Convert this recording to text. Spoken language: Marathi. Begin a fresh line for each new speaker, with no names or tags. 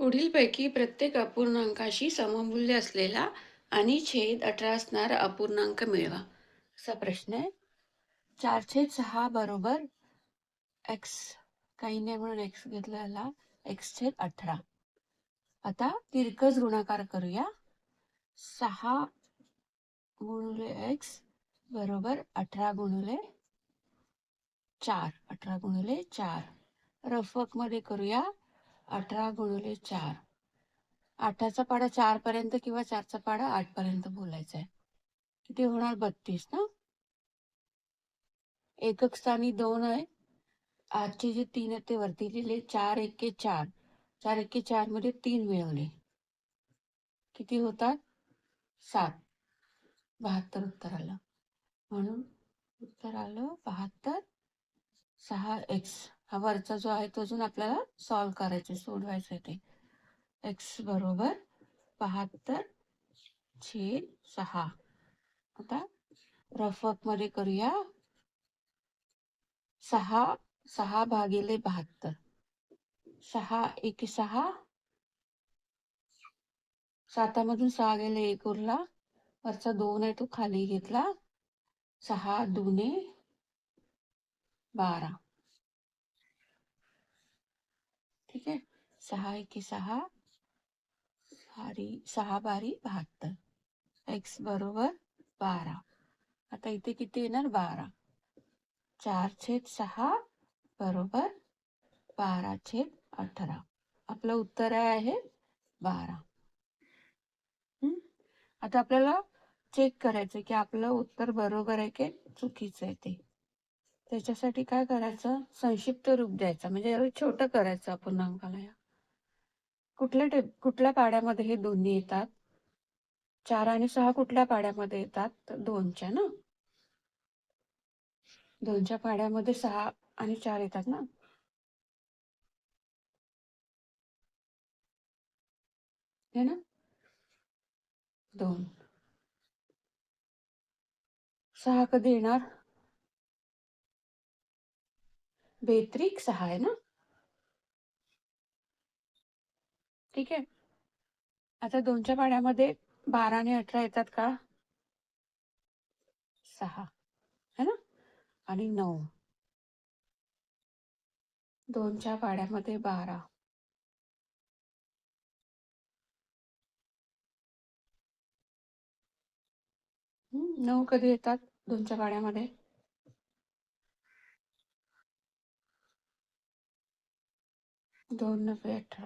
पुढीलपैकी प्रत्येक अपूर्णांकाशी सममूल्य असलेला आणि छेद 18 असणारा अपूर्णांक मिळवा. असा प्रश्न आहे. 4/6 बरोबर एक्स, काही नाही म्हणून एक्स घेतला याला, x/18. आता तिरकस गुणाकार करूया. 6 गुणिले एक्स बरोबर 18 गुणिले 4. 18 गुणिले 4. रफक मध्ये करूया. 18 गुणिले 4. 8चा पाडा 4 पर्यंत किंवा 4चा पाडा 8 पर्यंत बोलायचा आहे. किती होणार? 32 ना. एकक स्थानी 2 आहे. आजचे जे 3 आहेत ते वरती लिहिले. 4 एके 4. 4 एके 4 मध्ये 3 मिळवले. किती होतात? 7. 72 उत्तर आलं. म्हणून उत्तर आलं 72. 6x हा वरचा जो आहे तो अजून आपल्याला सॉल्व्ह करायचे, सोडवायचं ते. x बरोबर 72/6. आता रफक मध्ये करूया. 6 भागिले 72. 6 एके 6. 7 मधून 6 गेले, 1 उरला. वरचा 2 आहे तो खाली घेतला. 6 दुने 12. ठीक आहे. 6 एके 6. 6 बारी 72. x बरोबर 12. आता इथे किती येणार? 12. 4/6 बरोबर 12/18. आपलं उत्तर आहे 12. आता आपल्याला चेक करायचं की आपलं उत्तर बरोबर आहे की चुकीचं आहे ते. त्याच्यासाठी काय करायचं? संक्षिप्त रूप द्यायचं, म्हणजे छोटं करायचं अपूर्णांकाला. कुठल्या पाड्यामध्ये हे दोन्ही येतात? 4 आणि 6 कुठल्या पाड्यामध्ये येतात? तर 2च्या ना. 2च्या पाड्यामध्ये 6 आणि 4 येतात ना. हे ना. 2. 6 कधी येणार? बेत्रिक 6 आहे ना. ठीक आहे. आता 2च्या पाड्यामध्ये 12 आणि 18 येतात का? 6 है ना. आणि 9. 2च्या पाड्यामध्ये 12. 9 कधी येतात 2च्या पाड्यामध्ये? 2 9 18.